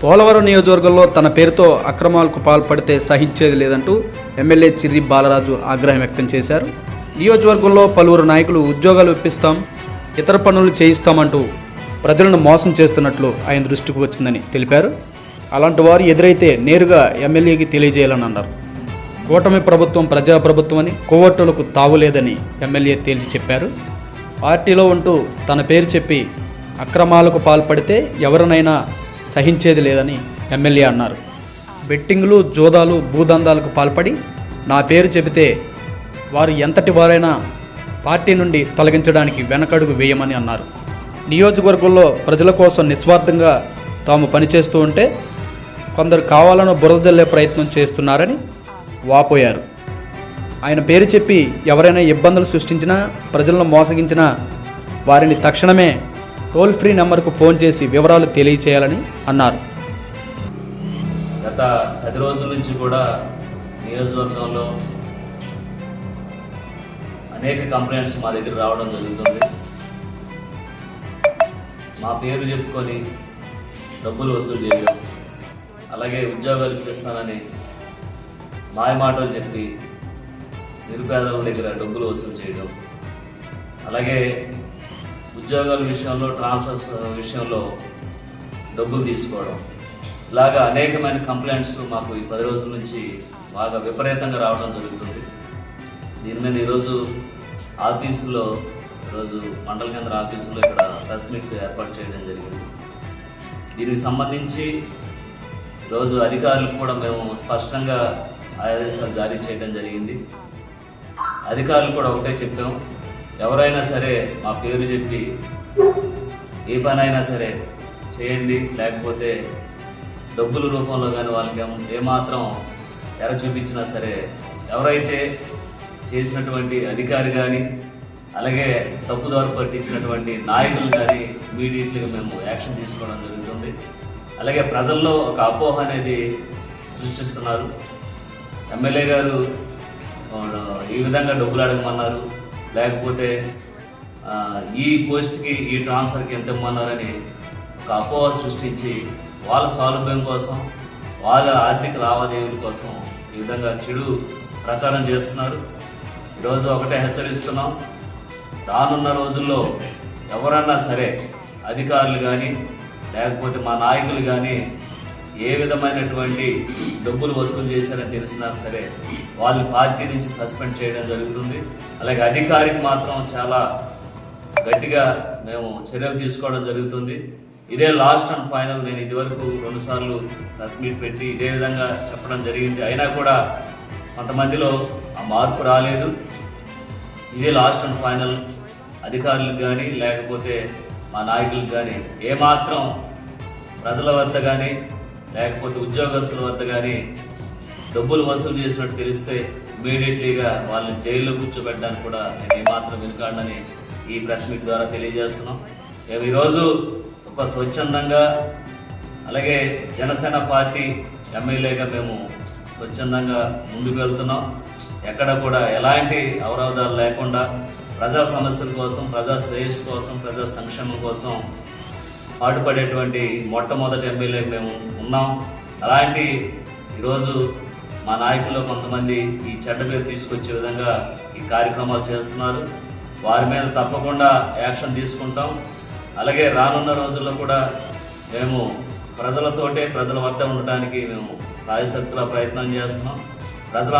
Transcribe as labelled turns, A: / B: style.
A: పోలవరం నియోజకవర్గంలో తన పేరుతో అక్రమాలకు పాల్పడితే సహించేది లేదంటూ ఎమ్మెల్యే చిర్రి బాలరాజు ఆగ్రహం వ్యక్తం చేశారు. నియోజకవర్గంలో పలువురు నాయకులు ఉద్యోగాలు ఇప్పిస్తాం, ఇతర పనులు చేయిస్తామంటూ ప్రజలను మోసం చేస్తున్నట్లు ఆయన దృష్టికి వచ్చిందని తెలిపారు. అలాంటి వారు ఎదురైతే నేరుగా ఎమ్మెల్యేకి తెలియజేయాలని అన్నారు. కూటమి ప్రభుత్వం ప్రజాప్రభుత్వం అని, కోవర్టులకు తావులేదని ఎమ్మెల్యే తేల్చి చెప్పారు. పార్టీలో ఉంటూ తన పేరు చెప్పి అక్రమాలకు పాల్పడితే ఎవరినైనా సహించేది లేదని ఎమ్మెల్యే అన్నారు. బెట్టింగ్లు, జోదాలు, భూదందాలకు పాల్పడి నా పేరు చెబితే వారు ఎంతటి వారైనా పార్టీ నుండి తొలగించడానికి వెనకడుగు వేయమని అన్నారు. నియోజకవర్గంలో ప్రజల కోసం నిస్వార్థంగా తాము పనిచేస్తూ ఉంటే కొందరు కావాలని బురద జల్లే ప్రయత్నం చేస్తున్నారని వాపోయారు. ఆయన పేరు చెప్పి ఎవరైనా ఇబ్బందులు సృష్టించినా, ప్రజలను మోసగించినా వారిని తక్షణమే టోల్ ఫ్రీ నెంబర్కు ఫోన్ చేసి వివరాలు తెలియచేయాలని అన్నారు.
B: గత 10 రోజుల నుంచి కూడా నియోజకవర్గంలో అనేక కంప్లైంట్స్ మా దగ్గర రావడం జరుగుతుంది. మా పేరు చెప్పుకొని డబ్బులు వసూలు చేయడం, అలాగే ఉద్యోగాలు ఇప్పిస్తానని మాయమాటలు చెప్పి నిరుపేదల దగ్గర డబ్బులు వసూలు చేయడం, అలాగే ఉద్యోగాల విషయంలో, ట్రాన్స్ఫర్స్ విషయంలో డబ్బులు తీసుకోవడం, ఇలాగా అనేకమైన కంప్లైంట్స్ మాకు ఈ 10 రోజుల నుంచి బాగా విపరీతంగా రావడం జరుగుతుంది. దీని మీద ఈరోజు ఆఫీసులో, ఈరోజు మండల కేంద్ర ఆఫీసులో ఇక్కడ ప్రెస్ మీట్ ఏర్పాటు చేయడం జరిగింది. దీనికి సంబంధించి ఈరోజు అధికారులకు కూడా మేము స్పష్టంగా ఆదేశాలు జారీ చేయడం జరిగింది. అధికారులు కూడా ఒకటే చెప్పాం, ఎవరైనా సరే మా పేరు చెప్పి ఏ పనైనా సరే చేయండి, లేకపోతే డబ్బుల రూపంలో కానీ వాళ్ళకి ఏమాత్రం ఎర చూపించినా సరే, ఎవరైతే చేసినటువంటి అధికారి కానీ అలాగే తప్పుదారు పట్టించినటువంటి నాయకులు కానీ ఇమీడియట్లీగా మేము యాక్షన్ తీసుకోవడం జరుగుతుంది. అలాగే ప్రజల్లో ఒక అపోహ అనేది సృష్టిస్తున్నారు. ఎమ్మెల్యే గారు ఈ విధంగా డబ్బులు అడగమన్నారు, లేకపోతే ఈ పోస్ట్కి, ఈ ట్రాన్స్ఫర్కి ఎంత ఇమ్మన్నారని ఒక అపోహ సృష్టించి వాళ్ళ సౌలభ్యం కోసం, వాళ్ళ ఆర్థిక లావాదేవీల కోసం ఈ విధంగా చెడు ప్రచారం చేస్తున్నారు. ఈరోజు ఒకటే హెచ్చరిస్తున్నాం, రానున్న రోజుల్లో ఎవరన్నా సరే అధికారులు కానీ లేకపోతే మా నాయకులు కానీ ఏ విధమైనటువంటి డబ్బులు వసూలు చేశారని తెలిసినా సరే వాళ్ళ పార్టీ నుంచి సస్పెండ్ చేయడం జరుగుతుంది. అలాగే అధికారికి మాత్రం చాలా గట్టిగా మేము చర్యలు తీసుకోవడం జరుగుతుంది. ఇదే లాస్ట్ అండ్ ఫైనల్. నేను ఇదివరకు 2 సార్లు ప్రెస్ మీట్ పెట్టి ఇదే విధంగా చెప్పడం జరిగింది. అయినా కూడా కొంతమందిలో ఆ మార్పు రాలేదు. ఇదే లాస్ట్ అండ్ ఫైనల్. అధికారులకు కానీ లేకపోతే మా నాయకులకు కానీ ఏమాత్రం ప్రజల వద్ద కానీ లేకపోతే ఉద్యోగస్తుల వద్ద కానీ డబ్బులు వసూలు చేసినట్టు తెలిస్తే ఇమీడియట్లీగా వాళ్ళని జైల్లో కూర్చోబెట్టడానికి కూడా నేను ఏమాత్రం వెనుకాడనని ఈ ప్రెస్ మీట్ ద్వారా తెలియజేస్తున్నాం. మేము ఈరోజు ఒక స్వచ్ఛందంగా, అలాగే జనసేన పార్టీ ఎమ్మెల్యేగా మేము స్వచ్ఛందంగా ముందుకు వెళ్తున్నాం. ఎక్కడ కూడా ఎలాంటి అవరోధాలు లేకుండా ప్రజా సమస్యల కోసం, ప్రజా శ్రేయస్సు కోసం, ప్రజా సంక్షేమం కోసం పాటుపడేటువంటి మొట్టమొదటి ఎమ్మెల్యే మేము ఉన్నాం. అలాంటి ఈరోజు మా నాయకుల్లో కొంతమంది ఈ చెడ్డ పేరు తీసుకొచ్చే విధంగా ఈ కార్యక్రమాలు చేస్తున్నారు. వారి మీద తప్పకుండా యాక్షన్ తీసుకుంటాం. అలాగే రానున్న రోజుల్లో కూడా మేము ప్రజల వద్ద ఉండటానికి మేము సాయశక్తుల ప్రయత్నం చేస్తున్నాం. ప్రజల